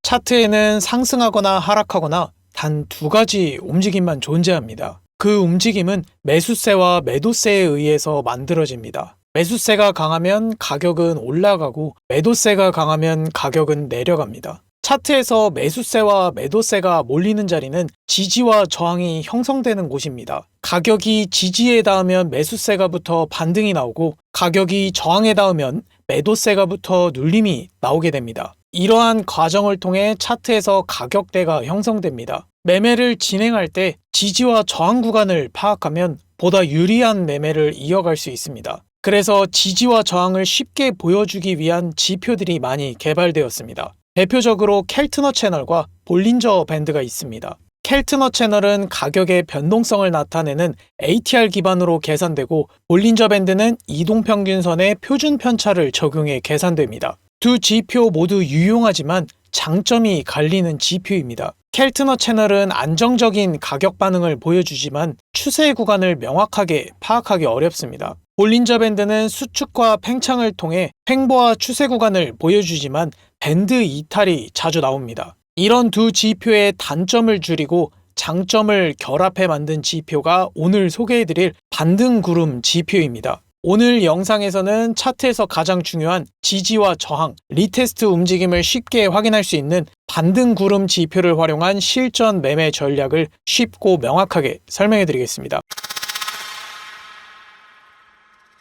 차트에는 상승하거나 하락하거나 단 두 가지 움직임만 존재합니다. 그 움직임은 매수세와 매도세에 의해서 만들어집니다. 매수세가 강하면 가격은 올라가고 매도세가 강하면 가격은 내려갑니다. 차트에서 매수세와 매도세가 몰리는 자리는 지지와 저항이 형성되는 곳입니다. 가격이 지지에 닿으면 매수세가 붙어 반등이 나오고 가격이 저항에 닿으면 매도세가 붙어 눌림이 나오게 됩니다. 이러한 과정을 통해 차트에서 가격대가 형성됩니다. 매매를 진행할 때 지지와 저항 구간을 파악하면 보다 유리한 매매를 이어갈 수 있습니다. 그래서 지지와 저항을 쉽게 보여주기 위한 지표들이 많이 개발되었습니다. 대표적으로 켈트너 채널과 볼린저 밴드가 있습니다. 켈트너 채널은 가격의 변동성을 나타내는 ATR 기반으로 계산되고 볼린저 밴드는 이동평균선의 표준 편차를 적용해 계산됩니다. 두 지표 모두 유용하지만 장점이 갈리는 지표입니다. 켈트너 채널은 안정적인 가격 반응을 보여주지만 추세 구간을 명확하게 파악하기 어렵습니다. 볼린저 밴드는 수축과 팽창을 통해 횡보와 추세 구간을 보여주지만 밴드 이탈이 자주 나옵니다. 이런 두 지표의 단점을 줄이고 장점을 결합해 만든 지표가 오늘 소개해드릴 반등구름 지표입니다. 오늘 영상에서는 차트에서 가장 중요한 지지와 저항, 리테스트 움직임을 쉽게 확인할 수 있는 반등구름 지표를 활용한 실전 매매 전략을 쉽고 명확하게 설명해 드리겠습니다.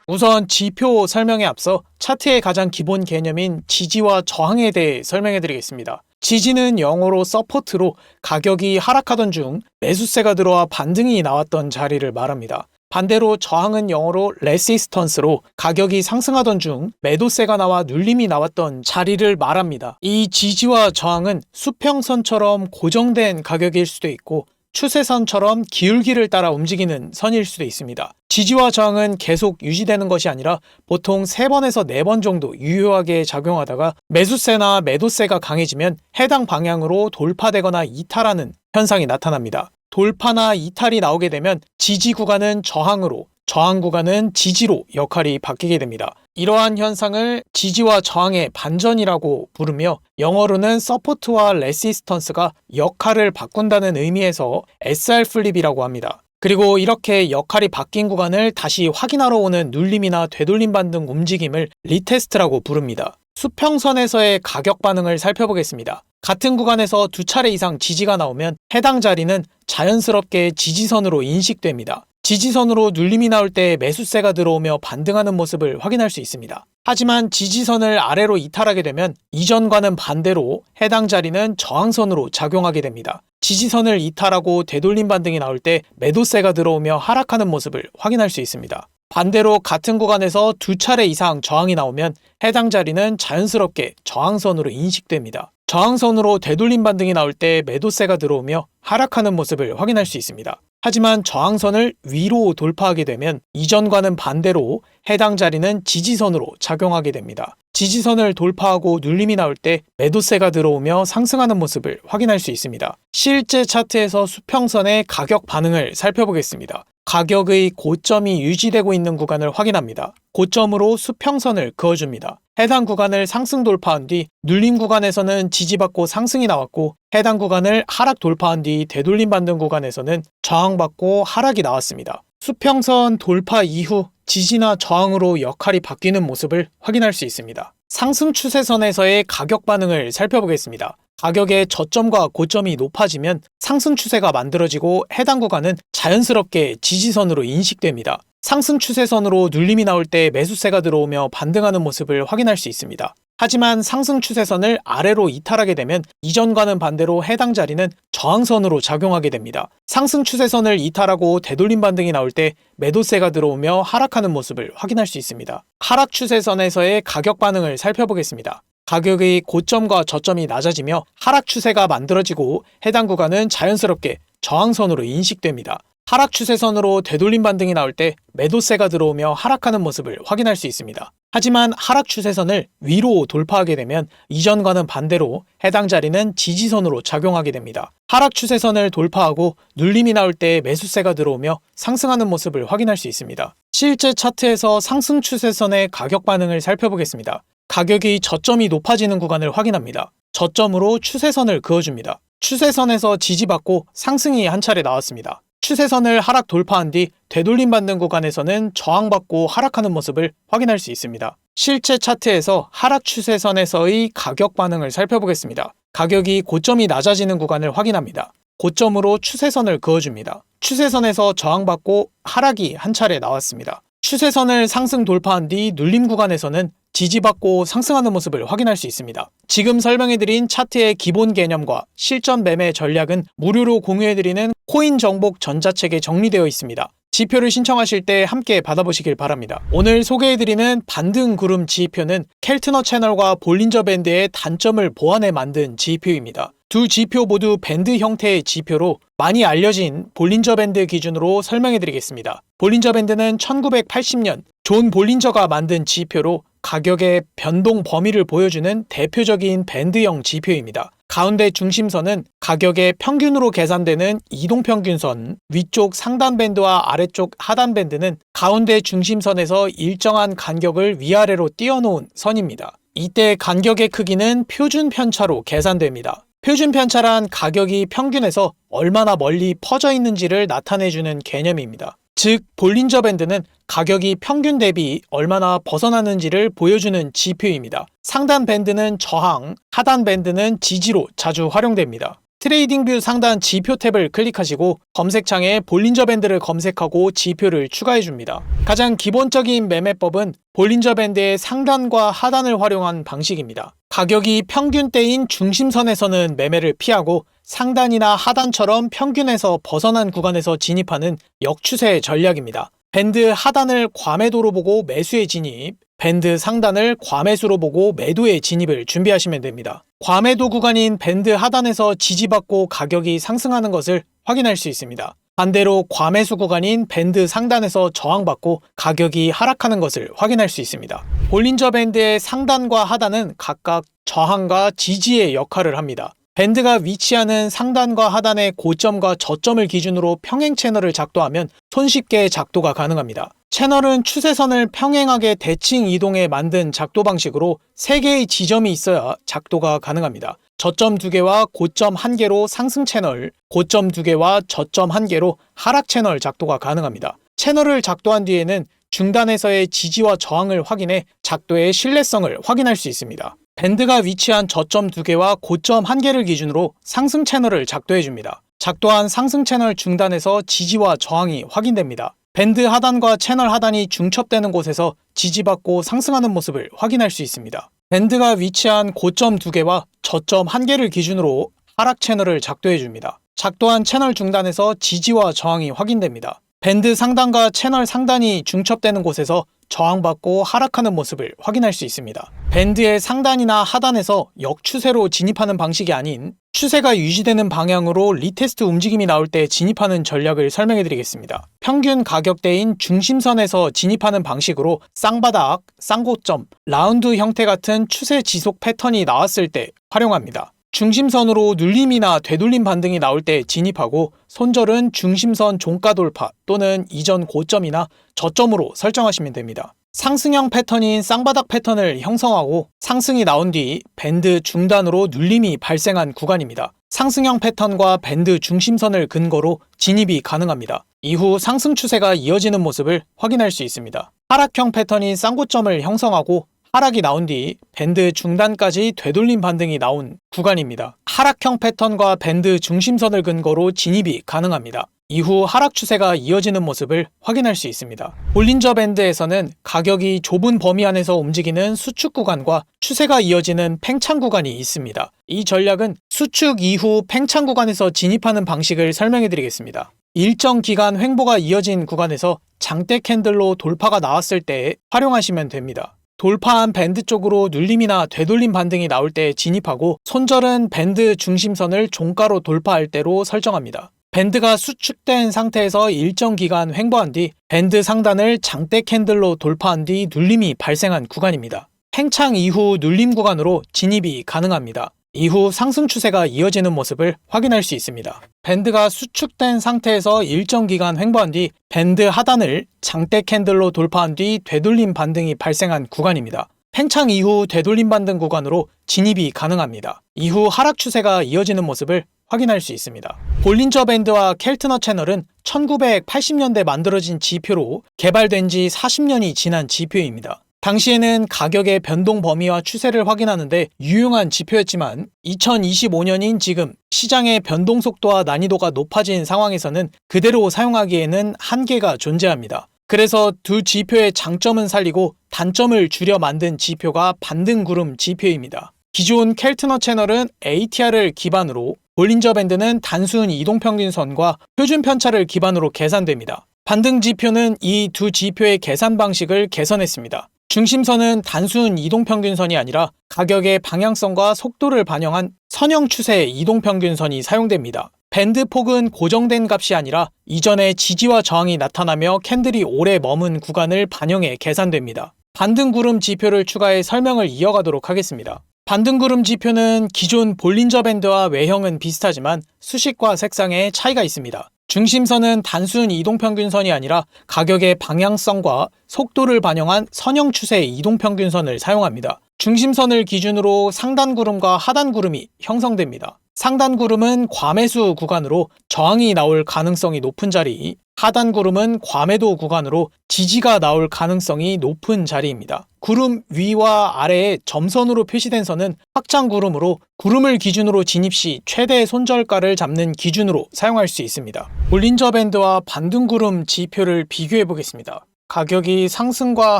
우선 지표 설명에 앞서 차트의 가장 기본 개념인 지지와 저항에 대해 설명해 드리겠습니다. 지지는 영어로 서포트로 가격이 하락하던 중 매수세가 들어와 반등이 나왔던 자리를 말합니다. 반대로 저항은 영어로 레시스턴스로 가격이 상승하던 중 매도세가 나와 눌림이 나왔던 자리를 말합니다. 이 지지와 저항은 수평선처럼 고정된 가격일 수도 있고 추세선처럼 기울기를 따라 움직이는 선일 수도 있습니다. 지지와 저항은 계속 유지되는 것이 아니라 보통 3번에서 4번 정도 유효하게 작용하다가 매수세나 매도세가 강해지면 해당 방향으로 돌파되거나 이탈하는 현상이 나타납니다. 돌파나 이탈이 나오게 되면 지지 구간은 저항으로, 저항 구간은 지지로 역할이 바뀌게 됩니다. 이러한 현상을 지지와 저항의 반전이라고 부르며 영어로는 서포트와 레시스턴스가 역할을 바꾼다는 의미에서 SR 플립이라고 합니다. 그리고 이렇게 역할이 바뀐 구간을 다시 확인하러 오는 눌림이나 되돌림 반등 움직임을 리테스트라고 부릅니다. 수평선에서의 가격 반응을 살펴보겠습니다. 같은 구간에서 2차례 이상 지지가 나오면 해당 자리는 자연스럽게 지지선으로 인식됩니다. 지지선으로 눌림이 나올 때 매수세가 들어오며 반등하는 모습을 확인할 수 있습니다. 하지만 지지선을 아래로 이탈하게 되면 이전과는 반대로 해당 자리는 저항선으로 작용하게 됩니다. 지지선을 이탈하고 되돌림 반등이 나올 때 매도세가 들어오며 하락하는 모습을 확인할 수 있습니다. 반대로 같은 구간에서 2차례 이상 저항이 나오면 해당 자리는 자연스럽게 저항선으로 인식됩니다. 저항선으로 되돌림 반등이 나올 때 매도세가 들어오며 하락하는 모습을 확인할 수 있습니다. 하지만 저항선을 위로 돌파하게 되면 이전과는 반대로 해당 자리는 지지선으로 작용하게 됩니다. 지지선을 돌파하고 눌림이 나올 때 매도세가 들어오며 상승하는 모습을 확인할 수 있습니다. 실제 차트에서 수평선의 가격 반응을 살펴보겠습니다. 가격의 고점이 유지되고 있는 구간을 확인합니다. 고점으로 수평선을 그어줍니다. 해당 구간을 상승 돌파한 뒤 눌림 구간에서는 지지받고 상승이 나왔고 해당 구간을 하락 돌파한 뒤 되돌림 반등 구간에서는 저항받고 하락이 나왔습니다. 수평선 돌파 이후 지지나 저항으로 역할이 바뀌는 모습을 확인할 수 있습니다. 상승 추세선에서의 가격 반응을 살펴보겠습니다. 가격의 저점과 고점이 높아지면 상승 추세가 만들어지고 해당 구간은 자연스럽게 지지선으로 인식됩니다. 상승 추세선으로 눌림이 나올 때 매수세가 들어오며 반등하는 모습을 확인할 수 있습니다. 하지만 상승 추세선을 아래로 이탈하게 되면 이전과는 반대로 해당 자리는 저항선으로 작용하게 됩니다. 상승 추세선을 이탈하고 되돌림 반등이 나올 때 매도세가 들어오며 하락하는 모습을 확인할 수 있습니다. 하락 추세선에서의 가격 반응을 살펴보겠습니다. 가격의 고점과 저점이 낮아지며 하락 추세가 만들어지고 해당 구간은 자연스럽게 저항선으로 인식됩니다. 하락 추세선으로 되돌림 반등이 나올 때 매도세가 들어오며 하락하는 모습을 확인할 수 있습니다. 하지만 하락 추세선을 위로 돌파하게 되면 이전과는 반대로 해당 자리는 지지선으로 작용하게 됩니다. 하락 추세선을 돌파하고 눌림이 나올 때 매수세가 들어오며 상승하는 모습을 확인할 수 있습니다. 실제 차트에서 상승 추세선의 가격 반응을 살펴보겠습니다. 가격이 저점이 높아지는 구간을 확인합니다. 저점으로 추세선을 그어줍니다. 추세선에서 지지받고 상승이 한 차례 나왔습니다. 추세선을 하락 돌파한 뒤 되돌림 받는 구간에서는 저항받고 하락하는 모습을 확인할 수 있습니다. 실제 차트에서 하락 추세선에서의 가격 반응을 살펴보겠습니다. 가격이 고점이 낮아지는 구간을 확인합니다. 고점으로 추세선을 그어줍니다. 추세선에서 저항받고 하락이 한 차례 나왔습니다. 추세선을 상승 돌파한 뒤 눌림 구간에서는 지지받고 상승하는 모습을 확인할 수 있습니다. 지금 설명해드린 차트의 기본 개념과 실전 매매 전략은 무료로 공유해드리는 코인 정복 전자책에 정리되어 있습니다. 지표를 신청하실 때 함께 받아보시길 바랍니다. 오늘 소개해드리는 반등 구름 지표는 켈트너 채널과 볼린저 밴드의 단점을 보완해 만든 지표입니다. 두 지표 모두 밴드 형태의 지표로 많이 알려진 볼린저 밴드 기준으로 설명해드리겠습니다. 볼린저 밴드는 1980년 존 볼린저가 만든 지표로 가격의 변동 범위를 보여주는 대표적인 밴드형 지표입니다. 가운데 중심선은 가격의 평균으로 계산되는 이동평균선, 위쪽 상단 밴드와 아래쪽 하단 밴드는 가운데 중심선에서 일정한 간격을 위아래로 띄워놓은 선입니다. 이때 간격의 크기는 표준 편차로 계산됩니다. 표준 편차란 가격이 평균에서 얼마나 멀리 퍼져 있는지를 나타내주는 개념입니다. 즉, 볼린저 밴드는 가격이 평균 대비 얼마나 벗어나는지를 보여주는 지표입니다. 상단 밴드는 저항, 하단 밴드는 지지로 자주 활용됩니다. 트레이딩뷰 상단 지표 탭을 클릭하시고 검색창에 볼린저 밴드를 검색하고 지표를 추가해줍니다. 가장 기본적인 매매법은 볼린저 밴드의 상단과 하단을 활용한 방식입니다. 가격이 평균대인 중심선에서는 매매를 피하고 상단이나 하단처럼 평균에서 벗어난 구간에서 진입하는 역추세 전략입니다. 밴드 하단을 과매도로 보고 매수에 진입, 밴드 상단을 과매수로 보고 매도에 진입을 준비하시면 됩니다. 과매도 구간인 밴드 하단에서 지지받고 가격이 상승하는 것을 확인할 수 있습니다. 반대로 과매수 구간인 밴드 상단에서 저항받고 가격이 하락하는 것을 확인할 수 있습니다. 볼린저 밴드의 상단과 하단은 각각 저항과 지지의 역할을 합니다. 밴드가 위치하는 상단과 하단의 고점과 저점을 기준으로 평행 채널을 작도하면 손쉽게 작도가 가능합니다. 채널은 추세선을 평행하게 대칭 이동해 만든 작도 방식으로 3개의 지점이 있어야 작도가 가능합니다. 저점 2개와 고점 1개로 상승 채널, 고점 2개와 저점 1개로 하락 채널 작도가 가능합니다. 채널을 작도한 뒤에는 중단에서의 지지와 저항을 확인해 작도의 신뢰성을 확인할 수 있습니다. 밴드가 위치한 저점 2개와 고점 1개를 기준으로 상승 채널을 작도해줍니다. 작도한 상승 채널 중단에서 지지와 저항이 확인됩니다. 밴드 하단과 채널 하단이 중첩되는 곳에서 지지받고 상승하는 모습을 확인할 수 있습니다. 밴드가 위치한 고점 2개와 저점 1개를 기준으로 하락 채널을 작도해줍니다. 작도한 채널 중단에서 지지와 저항이 확인됩니다. 밴드 상단과 채널 상단이 중첩되는 곳에서 저항받고 하락하는 모습을 확인할 수 있습니다. 밴드의 상단이나 하단에서 역추세로 진입하는 방식이 아닌 추세가 유지되는 방향으로 리테스트 움직임이 나올 때 진입하는 전략을 설명해 드리겠습니다. 평균 가격대인 중심선에서 진입하는 방식으로 쌍바닥, 쌍고점, 라운드 형태 같은 추세 지속 패턴이 나왔을 때 활용합니다. 중심선으로 눌림이나 되돌림 반등이 나올 때 진입하고 손절은 중심선 종가 돌파 또는 이전 고점이나 저점으로 설정하시면 됩니다. 상승형 패턴인 쌍바닥 패턴을 형성하고 상승이 나온 뒤 밴드 중단으로 눌림이 발생한 구간입니다. 상승형 패턴과 밴드 중심선을 근거로 진입이 가능합니다. 이후 상승 추세가 이어지는 모습을 확인할 수 있습니다. 하락형 패턴인 쌍고점을 형성하고 하락이 나온 뒤 밴드 중단까지 되돌림 반등이 나온 구간입니다. 하락형 패턴과 밴드 중심선을 근거로 진입이 가능합니다. 이후 하락 추세가 이어지는 모습을 확인할 수 있습니다. 볼린저 밴드에서는 가격이 좁은 범위 안에서 움직이는 수축 구간과 추세가 이어지는 팽창 구간이 있습니다. 이 전략은 수축 이후 팽창 구간에서 진입하는 방식을 설명해 드리겠습니다. 일정 기간 횡보가 이어진 구간에서 장대 캔들로 돌파가 나왔을 때 활용하시면 됩니다. 돌파한 밴드 쪽으로 눌림이나 되돌림 반등이 나올 때 진입하고 손절은 밴드 중심선을 종가로 돌파할 때로 설정합니다. 밴드가 수축된 상태에서 일정 기간 횡보한 뒤 밴드 상단을 장대 캔들로 돌파한 뒤 눌림이 발생한 구간입니다. 팽창 이후 눌림 구간으로 진입이 가능합니다. 이후 상승 추세가 이어지는 모습을 확인할 수 있습니다. 밴드가 수축된 상태에서 일정 기간 횡보한 뒤 밴드 하단을 장대 캔들로 돌파한 뒤 되돌림 반등이 발생한 구간입니다. 팽창 이후 되돌림 반등 구간으로 진입이 가능합니다. 이후 하락 추세가 이어지는 모습을 확인할 수 있습니다. 볼린저 밴드와 켈트너 채널은 1980년대 만들어진 지표로 개발된 지 40년이 지난 지표입니다. 당시에는 가격의 변동 범위와 추세를 확인하는데 유용한 지표였지만 2025년인 지금 시장의 변동 속도와 난이도가 높아진 상황에서는 그대로 사용하기에는 한계가 존재합니다. 그래서 두 지표의 장점은 살리고 단점을 줄여 만든 지표가 반등구름 지표입니다. 기존 켈트너 채널은 ATR을 기반으로, 볼린저 밴드는 단순 이동평균선과 표준 편차를 기반으로 계산됩니다. 반등 지표는 이 두 지표의 계산 방식을 개선했습니다. 중심선은 단순 이동평균선이 아니라 가격의 방향성과 속도를 반영한 선형 추세 이동평균선이 사용됩니다. 밴드 폭은 고정된 값이 아니라 이전에 지지와 저항이 나타나며 캔들이 오래 머문 구간을 반영해 계산됩니다. 반등구름 지표를 추가해 설명을 이어가도록 하겠습니다. 반등구름 지표는 기존 볼린저 밴드와 외형은 비슷하지만 수식과 색상에 차이가 있습니다. 중심선은 단순 이동평균선이 아니라 가격의 방향성과 속도를 반영한 선형 추세 이동평균선을 사용합니다. 중심선을 기준으로 상단구름과 하단구름이 형성됩니다. 상단구름은 과매수 구간으로 저항이 나올 가능성이 높은 자리, 하단구름은 과매도 구간으로 지지가 나올 가능성이 높은 자리입니다. 구름 위와 아래에 점선으로 표시된 선은 확장구름으로 구름을 기준으로 진입 시 최대 손절가를 잡는 기준으로 사용할 수 있습니다. 볼린저 밴드와 반등구름 지표를 비교해 보겠습니다. 가격이 상승과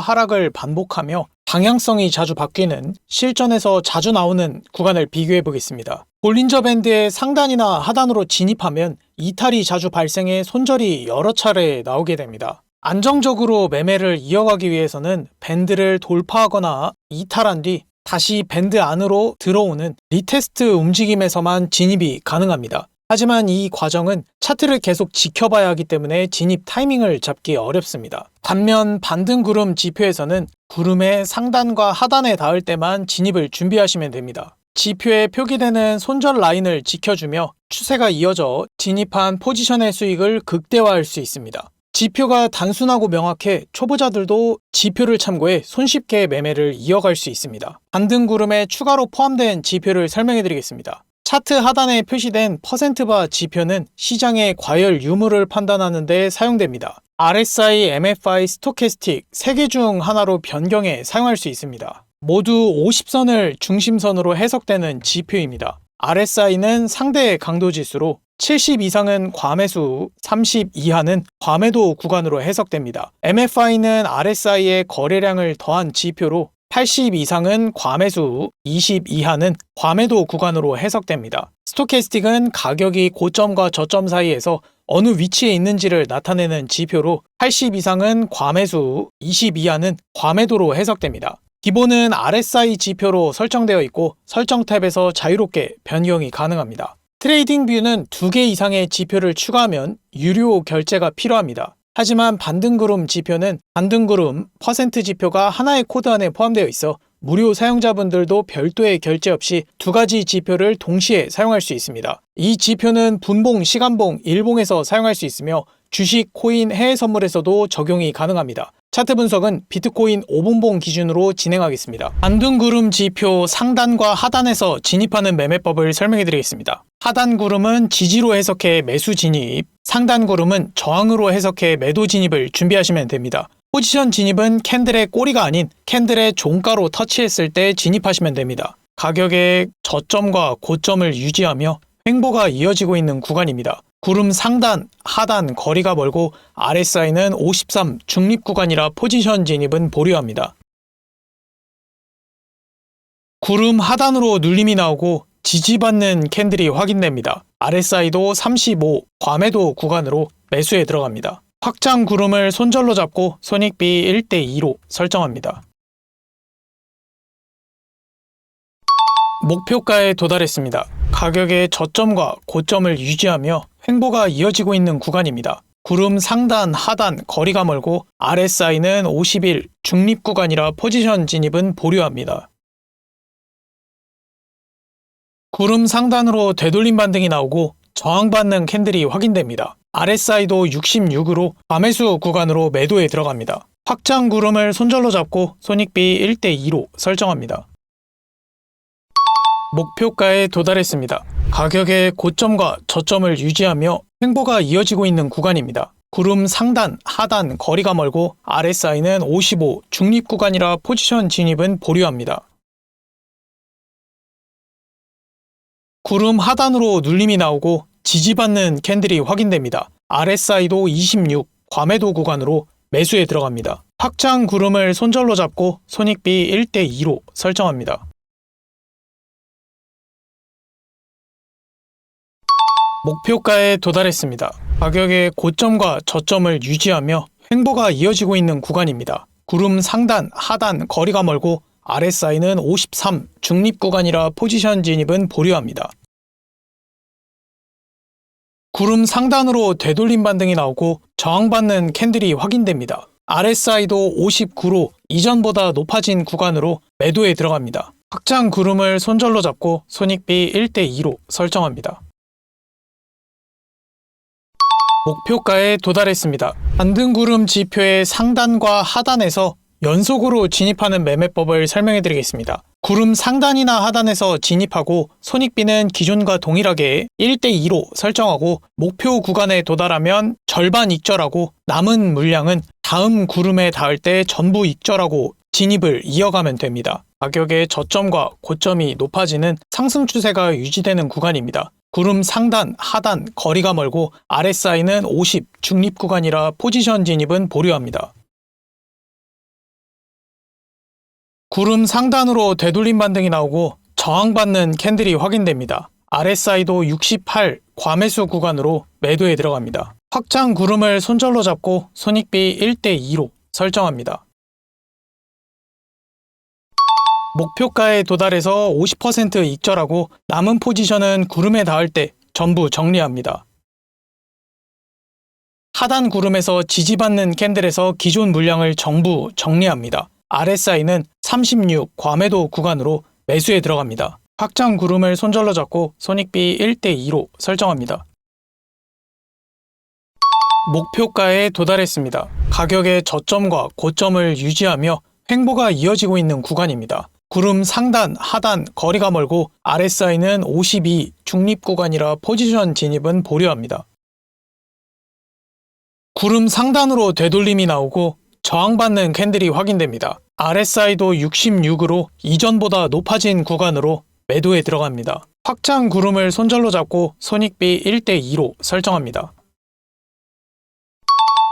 하락을 반복하며 방향성이 자주 바뀌는 실전에서 자주 나오는 구간을 비교해 보겠습니다. 볼린저 밴드의 상단이나 하단으로 진입하면 이탈이 자주 발생해 손절이 여러 차례 나오게 됩니다. 안정적으로 매매를 이어가기 위해서는 밴드를 돌파하거나 이탈한 뒤 다시 밴드 안으로 들어오는 리테스트 움직임에서만 진입이 가능합니다. 하지만 이 과정은 차트를 계속 지켜봐야 하기 때문에 진입 타이밍을 잡기 어렵습니다. 반면 반등구름 지표에서는 구름의 상단과 하단에 닿을 때만 진입을 준비하시면 됩니다. 지표에 표기되는 손절 라인을 지켜주며 추세가 이어져 진입한 포지션의 수익을 극대화할 수 있습니다. 지표가 단순하고 명확해 초보자들도 지표를 참고해 손쉽게 매매를 이어갈 수 있습니다. 반등구름에 추가로 포함된 지표를 설명해 드리겠습니다. 차트 하단에 표시된 퍼센트바 지표는 시장의 과열 유무를 판단하는 데 사용됩니다. RSI, MFI, 스토캐스틱 3개 중 하나로 변경해 사용할 수 있습니다. 모두 50선을 중심선으로 해석되는 지표입니다. RSI는 상대 강도 지수로 70 이상은 과매수, 30 이하는 과매도 구간으로 해석됩니다. MFI는 RSI의 거래량을 더한 지표로 80 이상은 과매수, 20 이하는 과매도 구간으로 해석됩니다. 스토캐스틱은 가격이 고점과 저점 사이에서 어느 위치에 있는지를 나타내는 지표로 80 이상은 과매수, 20 이하는 과매도로 해석됩니다. 기본은 RSI 지표로 설정되어 있고 설정 탭에서 자유롭게 변경이 가능합니다. 트레이딩 뷰는 2개 이상의 지표를 추가하면 유료 결제가 필요합니다. 하지만 반등구름 지표는 반등구름 퍼센트 지표가 하나의 코드 안에 포함되어 있어 무료 사용자분들도 별도의 결제 없이 2가지 지표를 동시에 사용할 수 있습니다. 이 지표는 분봉, 시간봉, 일봉에서 사용할 수 있으며 주식, 코인, 해외 선물에서도 적용이 가능합니다. 차트 분석은 비트코인 5분봉 기준으로 진행하겠습니다. 반등구름 지표 상단과 하단에서 진입하는 매매법을 설명해 드리겠습니다. 하단 구름은 지지로 해석해 매수 진입, 상단 구름은 저항으로 해석해 매도 진입을 준비하시면 됩니다. 포지션 진입은 캔들의 꼬리가 아닌 캔들의 종가로 터치했을 때 진입하시면 됩니다. 가격의 저점과 고점을 유지하며 횡보가 이어지고 있는 구간입니다. 구름 상단, 하단 거리가 멀고 RSI는 53 중립 구간이라 포지션 진입은 보류합니다. 구름 하단으로 눌림이 나오고 지지받는 캔들이 확인됩니다. RSI도 35 과매도 구간으로 매수에 들어갑니다. 확장 구름을 손절로 잡고 손익비 1대2로 설정합니다. 목표가에 도달했습니다. 가격의 저점과 고점을 유지하며 횡보가 이어지고 있는 구간입니다. 구름 상단, 하단 거리가 멀고 RSI는 51 중립 구간이라 포지션 진입은 보류합니다. 구름 상단으로 되돌림 반등이 나오고 저항받는 캔들이 확인됩니다. RSI도 66으로 과매수 구간으로 매도에 들어갑니다. 확장 구름을 손절로 잡고 손익비 1대2로 설정합니다. 목표가에 도달했습니다. 가격의 고점과 저점을 유지하며 횡보가 이어지고 있는 구간입니다. 구름 상단, 하단 거리가 멀고 RSI는 55, 중립 구간이라 포지션 진입은 보류합니다. 구름 하단으로 눌림이 나오고 지지받는 캔들이 확인됩니다. RSI도 26, 과매도 구간으로 매수에 들어갑니다. 확장 구름을 손절로 잡고 손익비 1대2로 설정합니다. 목표가에 도달했습니다. 가격의 고점과 저점을 유지하며 횡보가 이어지고 있는 구간입니다. 구름 상단, 하단 거리가 멀고 RSI는 53, 중립 구간이라 포지션 진입은 보류합니다. 구름 상단으로 되돌림 반등이 나오고 저항받는 캔들이 확인됩니다. RSI도 59로 이전보다 높아진 구간으로 매도에 들어갑니다. 확장 구름을 손절로 잡고 손익비 1대2로 설정합니다. 목표가에 도달했습니다. 반등구름 지표의 상단과 하단에서 연속으로 진입하는 매매법을 설명해 드리겠습니다. 구름 상단이나 하단에서 진입하고 손익비는 기존과 동일하게 1대2로 설정하고 목표 구간에 도달하면 절반 익절하고 남은 물량은 다음 구름에 닿을 때 전부 익절하고 진입을 이어가면 됩니다. 가격의 저점과 고점이 높아지는 상승 추세가 유지되는 구간입니다. 구름 상단, 하단 거리가 멀고 RSI는 50, 중립 구간이라 포지션 진입은 보류합니다. 구름 상단으로 되돌림 반등이 나오고 저항받는 캔들이 확인됩니다. RSI도 68, 과매수 구간으로 매도에 들어갑니다. 확장 구름을 손절로 잡고 손익비 1대2로 설정합니다. 목표가에 도달해서 50% 익절하고 남은 포지션은 구름에 닿을 때 전부 정리합니다. 하단 구름에서 지지받는 캔들에서 기존 물량을 전부 정리합니다. RSI는 36 과매도 구간으로 매수에 들어갑니다. 확장 구름을 손절로 잡고 손익비 1대2로 설정합니다. 목표가에 도달했습니다. 가격의 저점과 고점을 유지하며 횡보가 이어지고 있는 구간입니다. 구름 상단, 하단 거리가 멀고 RSI는 52, 중립 구간이라 포지션 진입은 보류합니다. 구름 상단으로 되돌림이 나오고 저항받는 캔들이 확인됩니다. RSI도 66으로 이전보다 높아진 구간으로 매도에 들어갑니다. 확장 구름을 손절로 잡고 손익비 1대2로 설정합니다.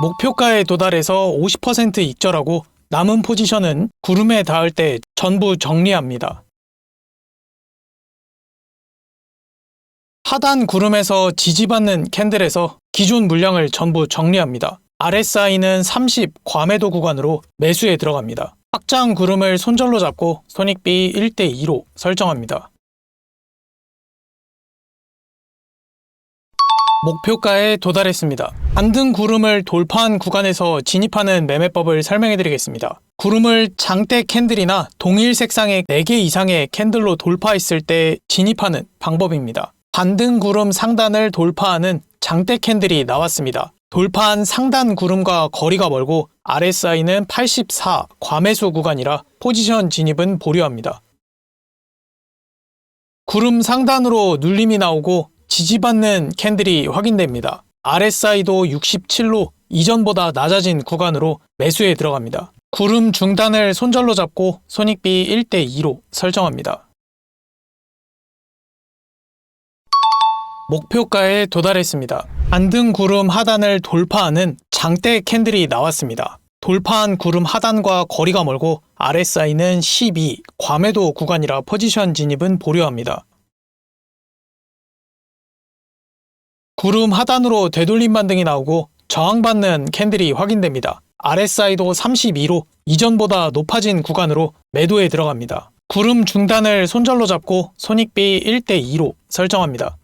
목표가에 도달해서 50% 익절하고 남은 포지션은 구름에 닿을 때 전부 정리합니다. 하단 구름에서 지지받는 캔들에서 기존 물량을 전부 정리합니다. RSI는 30 과매도 구간으로 매수에 들어갑니다. 확장 구름을 손절로 잡고 손익비 1대2로 설정합니다. 목표가에 도달했습니다. 반등 구름을 돌파한 구간에서 진입하는 매매법을 설명해 드리겠습니다. 구름을 장대 캔들이나 동일 색상의 4개 이상의 캔들로 돌파했을 때 진입하는 방법입니다. 반등 구름 상단을 돌파하는 장대 캔들이 나왔습니다. 돌파한 상단 구름과 거리가 멀고 RSI는 84 과매수 구간이라 포지션 진입은 보류합니다. 구름 상단으로 눌림이 나오고 지지받는 캔들이 확인됩니다. RSI도 67로 이전보다 낮아진 구간으로 매수에 들어갑니다. 구름 중단을 손절로 잡고 손익비 1대2로 설정합니다. 목표가에 도달했습니다. 반등 구름 하단을 돌파하는 장대 캔들이 나왔습니다. 돌파한 구름 하단과 거리가 멀고 RSI는 12, 과매도 구간이라 포지션 진입은 보류합니다. 구름 하단으로 되돌림 반등이 나오고 저항받는 캔들이 확인됩니다. RSI도 32로 이전보다 높아진 구간으로 매도에 들어갑니다. 구름 중단을 손절로 잡고 손익비 1대2로 설정합니다.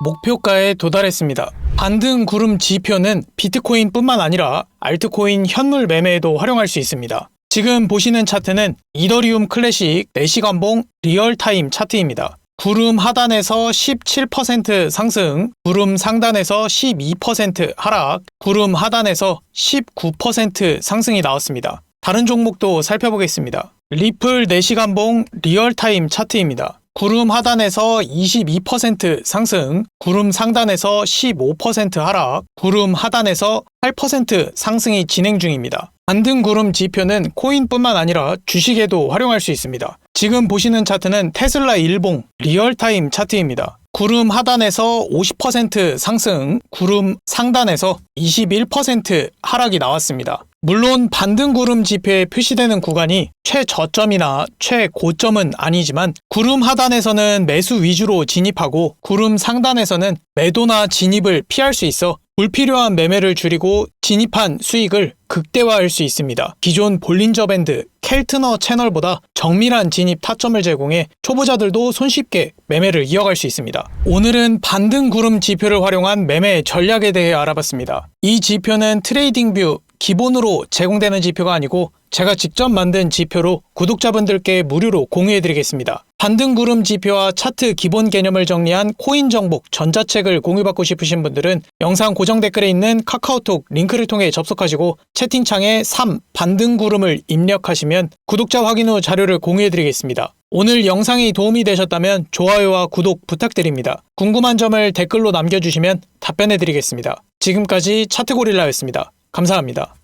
목표가에 도달했습니다. 반등 구름 지표는 비트코인뿐만 아니라 알트코인 현물 매매에도 활용할 수 있습니다. 지금 보시는 차트는 이더리움 클래식 4시간봉 리얼타임 차트입니다. 구름 하단에서 17% 상승, 구름 상단에서 12% 하락, 구름 하단에서 19% 상승이 나왔습니다. 다른 종목도 살펴보겠습니다. 리플 4시간봉 리얼타임 차트입니다. 구름 하단에서 22% 상승, 구름 상단에서 15% 하락, 구름 하단에서 8% 상승이 진행 중입니다. 반등구름 지표는 코인뿐만 아니라 주식에도 활용할 수 있습니다. 지금 보시는 차트는 테슬라 일봉 리얼타임 차트입니다. 구름 하단에서 50% 상승, 구름 상단에서 21% 하락이 나왔습니다. 물론 반등구름 지표에 표시되는 구간이 최저점이나 최고점은 아니지만 구름 하단에서는 매수 위주로 진입하고 구름 상단에서는 매도나 진입을 피할 수 있어 불필요한 매매를 줄이고 진입한 수익을 극대화할 수 있습니다. 기존 볼린저 밴드, 켈트너 채널보다 정밀한 진입 타점을 제공해 초보자들도 손쉽게 매매를 이어갈 수 있습니다. 오늘은 반등구름 지표를 활용한 매매 전략에 대해 알아봤습니다. 이 지표는 트레이딩뷰 기본으로 제공되는 지표가 아니고 제가 직접 만든 지표로 구독자분들께 무료로 공유해드리겠습니다. 반등구름 지표와 차트 기본 개념을 정리한 코인 정복 전자책을 공유받고 싶으신 분들은 영상 고정 댓글에 있는 카카오톡 링크를 통해 접속하시고 채팅창에 3 반등구름을 입력하시면 구독자 확인 후 자료를 공유해드리겠습니다. 오늘 영상이 도움이 되셨다면 좋아요와 구독 부탁드립니다. 궁금한 점을 댓글로 남겨주시면 답변해드리겠습니다. 지금까지 차트고릴라였습니다. 감사합니다.